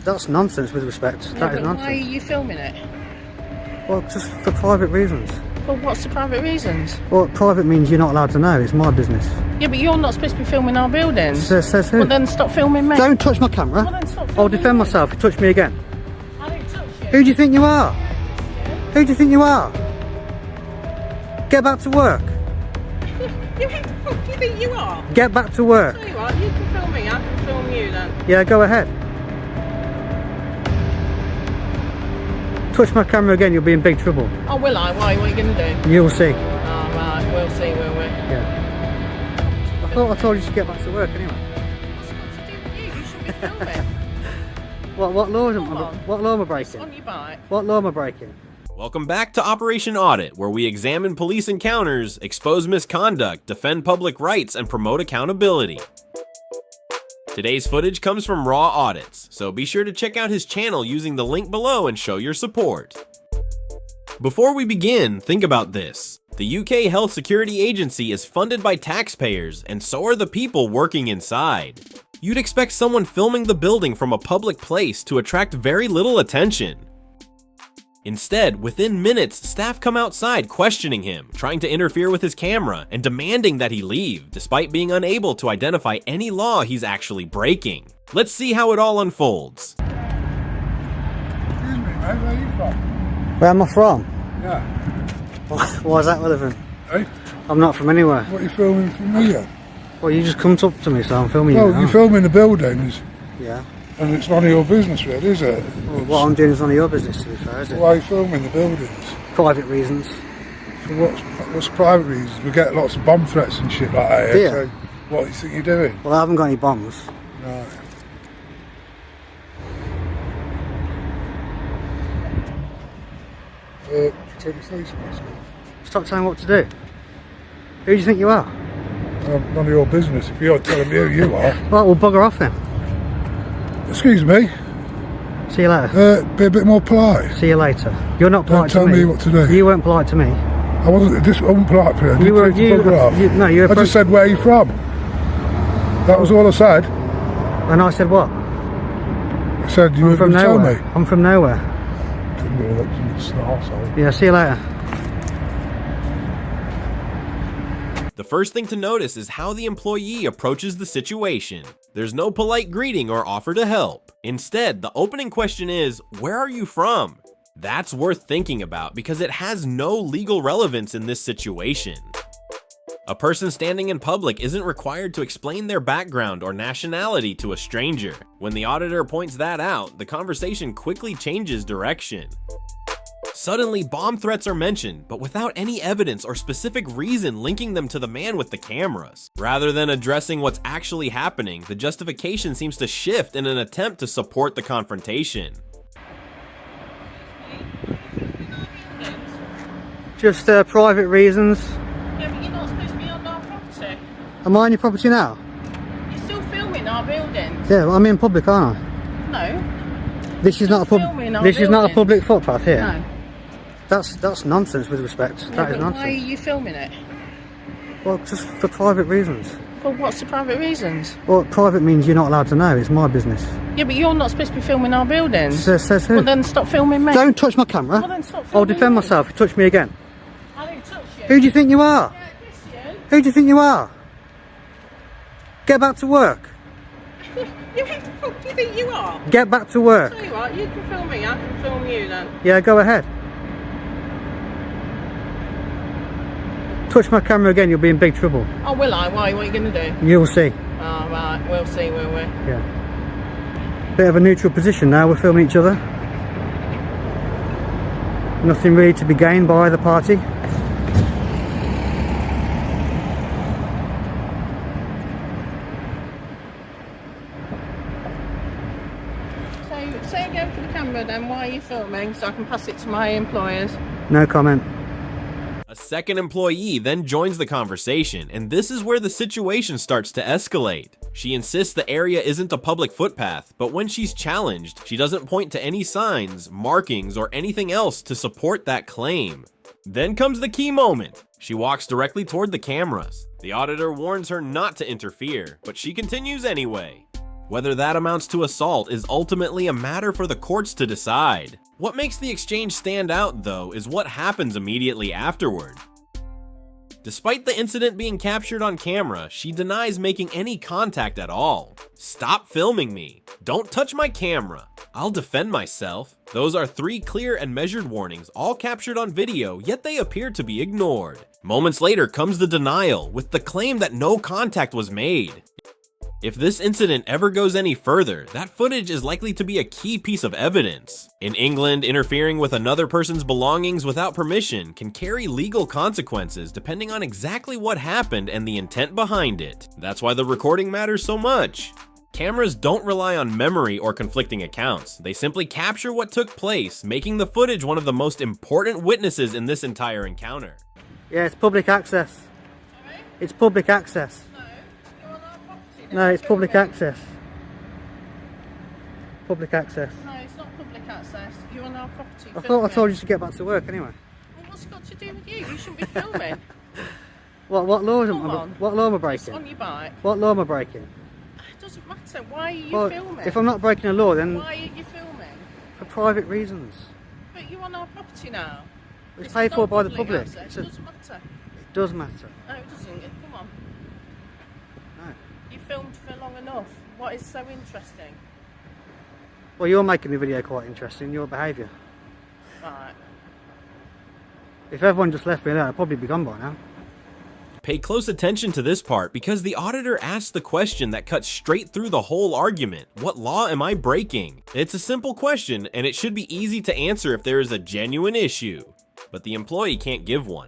That's nonsense with respect. That is nonsense. Why are you filming it? Well, just for private reasons. Well, what's the private reasons? Well, private means you're not allowed to know. It's my business. Yeah, but you're not supposed to be filming our buildings. Says who? Well, then stop filming me. Don't touch my camera. Well, then stop I'll filming defend me. myself if you touch me again. I didn't touch you. Who do you think you are? Who do you think you are? Get back to work. Who the fuck do you think you are? Get back to work. Tell you what, you can film me, I can film you then. Yeah, go ahead. Touch my camera again, you'll be in big trouble. Oh, will I? Why? What are you going to do? You'll see. Oh, right, we'll see, will we? Yeah. I thought I told you to get back to work anyway. What's got to do with you? You should be filming. What law am Come on. What law am I It's breaking? on your bike. What law am I breaking? Welcome back to Operation Audit, where we examine police encounters, expose misconduct, defend public rights, and promote accountability. Today's footage comes from Raw Audits, so be sure to check out his channel using the link below and show your support. Before we begin, think about this. The UK Health Security Agency is funded by taxpayers, and so are the people working inside. You'd expect someone filming the building from a public place to attract very little attention. Instead, within minutes, staff come outside questioning him, trying to interfere with his camera, and demanding that he leave, despite being unable to identify any law he's actually breaking. Let's see how it all unfolds. Excuse me, mate, where are you from? Where am I from? Yeah. Why is that relevant? Hey? I'm not from anywhere. What are you filming from here? Well, you just come up to me, so I'm filming you Well, now. you're filming the buildings, Yeah. and it's none of your business, really, is it? Well, what I'm doing is none of your business, to be fair, is it? Why are you filming the buildings? Private reasons. For what's private reasons? We get lots of bomb threats and shit like that here. Yeah. So what do you think you're doing? Well, I haven't got any bombs. Right. Take your face mask off. Stop telling me what to do. Who do you think you are? None of your business if you're telling me who you are. Right, well, bugger off then. Excuse me, See you later. be a bit more polite. See you later. You're not polite Don't to me. tell me what to do. You weren't polite to me. I wasn't polite for you. I You were. didn't tell you to bugger off. No, you were. I just said, where are you from? That was all I said. And I said what? I said, you I'm were from going to tell nowhere. me. I'm from nowhere. Yeah, see you later. The first thing to notice is how the employee approaches the situation. There's no polite greeting or offer to help. Instead, the opening question is, where are you from? That's worth thinking about because it has no legal relevance in this situation. A person standing in public isn't required to explain their background or nationality to a stranger. When the auditor points that out, the conversation quickly changes direction. Suddenly, bomb threats are mentioned, but without any evidence or specific reason linking them to the man with the cameras. Rather than addressing what's actually happening, the justification seems to shift in an attempt to support the confrontation. Just private reasons. Yeah, but you're not supposed to be on our property. Am I on your property now? You're still filming our buildings. Yeah, well, I'm in public, aren't I? No. This is not a filming our This is not a building. public footpath here. No. That's nonsense with respect. Yeah, That is but nonsense. why are you filming it? Well, just for private reasons. Well, what's the private reasons? Well, private means you're not allowed to know. It's my business. Yeah, but you're not supposed to be filming our buildings. Says who? Well, then stop filming me. Don't touch my camera. Well, then stop I'll filming defend me. myself if you touch me again. I didn't touch you. Who do you think you are? Yeah, Christian. Who do you think you are? Get back to work. Who the fuck do you think you are? Get back to work. Tell you what, you can film me, I can film you then. Yeah, go ahead. Touch my camera again, you'll be in big trouble. Oh, will I? Why? What are you going to do? You'll see. Oh, right, we'll see, will we? Yeah. Bit of a neutral position now, we're filming each other. Nothing really to be gained by either party. So, say again for the camera then, why are you filming so I can pass it to my employers? No comment. A second employee then joins the conversation, and this is where the situation starts to escalate. She insists the area isn't a public footpath, but when she's challenged, she doesn't point to any signs, markings, or anything else to support that claim. Then comes the key moment. She walks directly toward the cameras. The auditor warns her not to interfere, but she continues anyway. Whether that amounts to assault is ultimately a matter for the courts to decide. What makes the exchange stand out, though, is what happens immediately afterward. Despite the incident being captured on camera, she denies making any contact at all. "Stop filming me. Don't touch my camera. I'll defend myself." Those are 3 clear and measured warnings, all captured on video, yet they appear to be ignored. Moments later comes the denial, with the claim that no contact was made. If this incident ever goes any further, that footage is likely to be a key piece of evidence. In England, interfering with another person's belongings without permission can carry legal consequences depending on exactly what happened and the intent behind it. That's why the recording matters so much. Cameras don't rely on memory or conflicting accounts. They simply capture what took place, making the footage one of the most important witnesses in this entire encounter. Yeah, it's public access. Sorry? It's public access. No, you're on our property. No, it's public filming. access. Public access. No, it's not public access. You're on our property. I thought I told you to get back to work anyway. Well, what's it got to do with you? You shouldn't be filming. What law am Come on. what law am I It's on breaking? your bike. What law am I breaking? It doesn't matter. Why are you Well, filming? if I'm not breaking a law, then Why are you filming? for private reasons. But you're on our property now. It's This paid is for not by the public. access. It's It a- doesn't matter. It does matter. No, it doesn't. Come on. No. You filmed for long enough. What is so interesting? Well, you're making the video quite interesting, your behaviour. Right. If everyone just left me alone, I'd probably be gone by now. Pay close attention to this part because the auditor asks the question that cuts straight through the whole argument. What law am I breaking? It's a simple question and it should be easy to answer if there is a genuine issue, but the employee can't give one.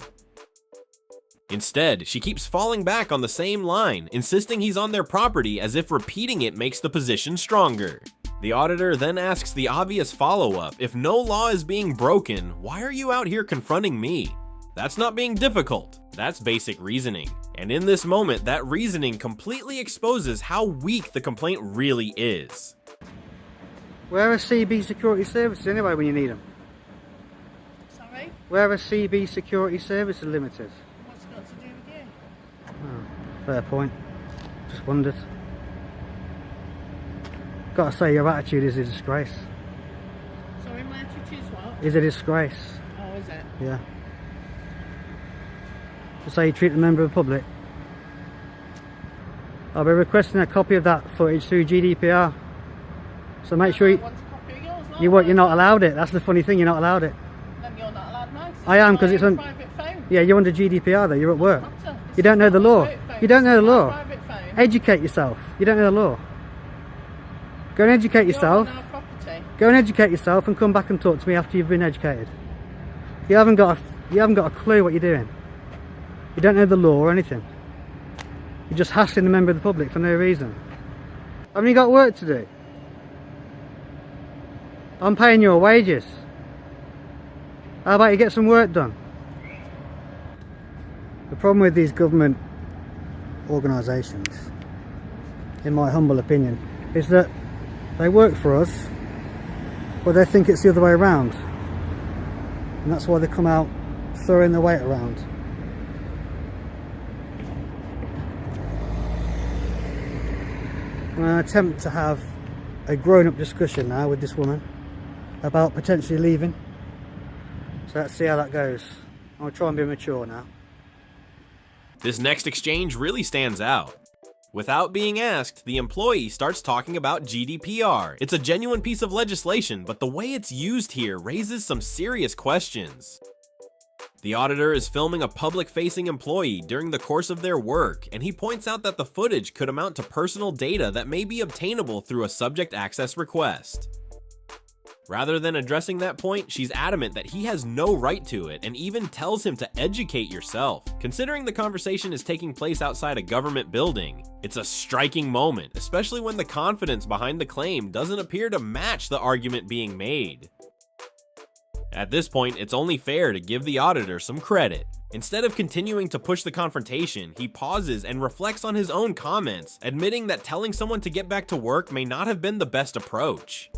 Instead, she keeps falling back on the same line, insisting he's on their property as if repeating it makes the position stronger. The auditor then asks the obvious follow-up, if no law is being broken, why are you out here confronting me? That's not being difficult, that's basic reasoning. And in this moment, that reasoning completely exposes how weak the complaint really is. Where are CB security services anyway when you need them? Sorry? Where are CB security services limited? What's it got to do with you? Oh, fair point. Just wondered. Gotta say, your attitude is a disgrace. Sorry, my attitude's what? Is a disgrace. Oh, is it? Yeah. Just how you treat a member of the public. I'll be requesting a copy of that footage through GDPR. So make sure I you, want a copy of yours, you're not allowed it. That's the funny thing, you're not allowed it. Then you're not allowed mine. I am, 'cause it's on- private phone. Yeah, you're under GDPR though, you're at work. Doesn't matter. You don't know the law. Private phone. You don't know the It's my law. private phone. Educate yourself. You don't know the law. Go and educate yourself. You're on our property. Go and educate yourself and come back and talk to me after you've been educated. You haven't got a clue what you're doing. You don't know the law or anything. You're just hassling a member of the public for no reason. Haven't you got work to do? I'm paying your wages. How about you get some work done? The problem with these government organisations, in my humble opinion, is that they work for us, but they think it's the other way around. And that's why they come out throwing their weight around. I'm going to attempt to have a grown-up discussion now with this woman about potentially leaving. So let's see how that goes. I'll try and be mature now. This next exchange really stands out. Without being asked, the employee starts talking about GDPR. It's a genuine piece of legislation, but the way it's used here raises some serious questions. The auditor is filming a public-facing employee during the course of their work, and he points out that the footage could amount to personal data that may be obtainable through a subject access request. Rather than addressing that point, she's adamant that he has no right to it and even tells him to educate yourself. Considering the conversation is taking place outside a government building, it's a striking moment, especially when the confidence behind the claim doesn't appear to match the argument being made. At this point, it's only fair to give the auditor some credit. Instead of continuing to push the confrontation, he pauses and reflects on his own comments, admitting that telling someone to get back to work may not have been the best approach.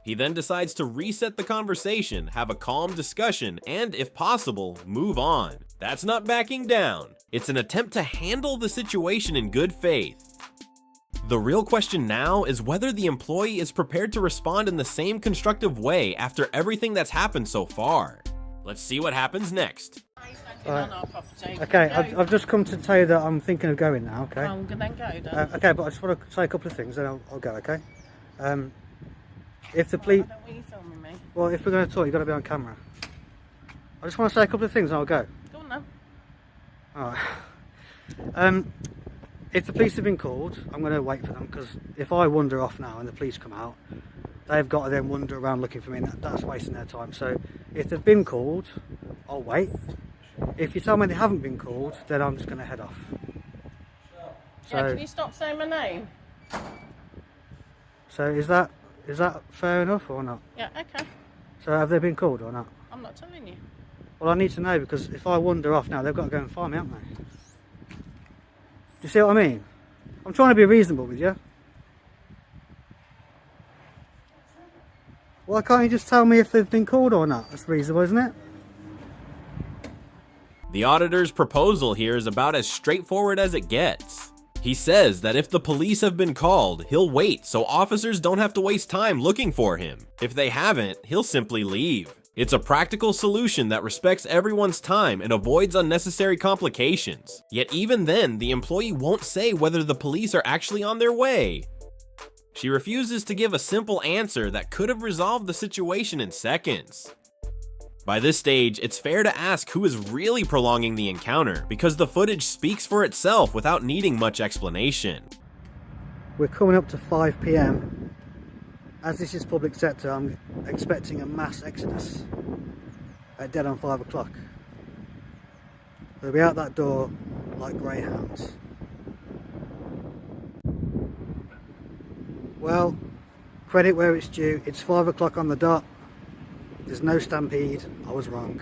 He then decides to reset the conversation, have a calm discussion, and, if possible, move on. That's not backing down. It's an attempt to handle the situation in good faith. The real question now is whether the employee is prepared to respond in the same constructive way after everything that's happened so far. Let's see what happens next. On our property. Okay, Go. I've just come to tell you that I'm thinking of going now, okay? I'm gonna go then. Okay, but I just want to say a couple of things, then I'll go, okay? If the I police... don't want you filming me. Well, if we're going to talk, you've got to be on camera. I just want to say a couple of things and I'll go. Go on then. Alright. If the police have been called, I'm going to wait for them, because if I wander off now and the police come out, they've got to then wander around looking for me, and that's wasting their time. So if they've been called, I'll wait. If you tell me they haven't been called, then I'm just going to head off. Yeah, can you stop saying my name? So is that fair enough or not? Yeah, okay. So have they been called or not? I'm not telling you. Well, I need to know, because if I wander off now, they've got to go and find me, haven't they? Do you see what I mean? I'm trying to be reasonable with you. Why can't you just tell me if they've been called or not? That's reasonable, isn't it? The auditor's proposal here is about as straightforward as it gets. He says that if the police have been called, he'll wait so officers don't have to waste time looking for him. If they haven't, he'll simply leave. It's a practical solution that respects everyone's time and avoids unnecessary complications. Yet even then, the employee won't say whether the police are actually on their way. She refuses to give a simple answer that could have resolved the situation in seconds. By this stage, it's fair to ask who is really prolonging the encounter, because the footage speaks for itself without needing much explanation. We're coming up to 5 PM. As this is public sector, I'm expecting a mass exodus at dead on 5 o'clock. They'll be out that door like greyhounds. Well, credit where it's due, it's 5 o'clock on the dot. There's no stampede, I was wrong.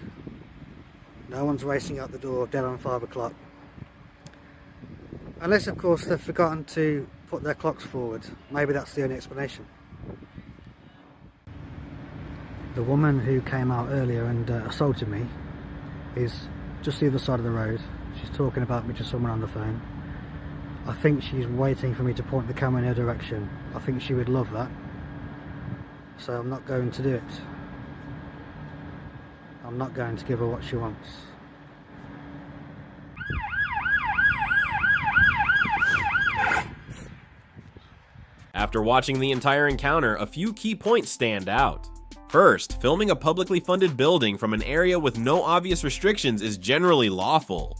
No one's racing out the door dead on 5 o'clock. Unless of course they've forgotten to put their clocks forward. Maybe that's the only explanation. The woman who came out earlier and assaulted me is just the other side of the road. She's talking about me to someone on the phone. I think she's waiting for me to point the camera in her direction. I think she would love that. So I'm not going to do it. I'm not going to give her what she wants. After watching the entire encounter, a few key points stand out. First, filming a publicly funded building from an area with no obvious restrictions is generally lawful.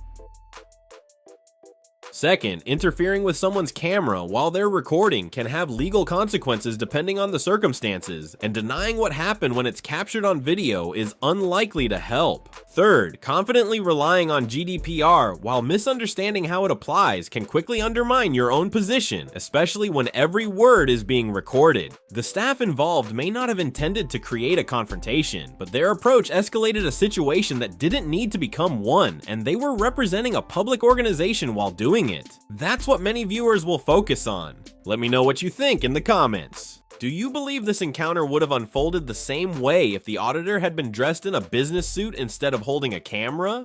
Second, interfering with someone's camera while they're recording can have legal consequences depending on the circumstances, and denying what happened when it's captured on video is unlikely to help. Third, confidently relying on GDPR while misunderstanding how it applies can quickly undermine your own position, especially when every word is being recorded. The staff involved may not have intended to create a confrontation, but their approach escalated a situation that didn't need to become one, and they were representing a public organization while doing it. That's what many viewers will focus on. Let me know what you think in the comments. Do you believe this encounter would have unfolded the same way if the auditor had been dressed in a business suit instead of holding a camera?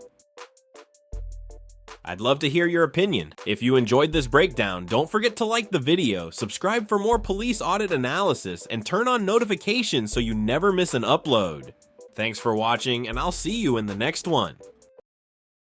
I'd love to hear your opinion. If you enjoyed this breakdown, don't forget to like the video, subscribe for more police audit analysis, and turn on notifications so you never miss an upload. Thanks for watching, and I'll see you in the next one.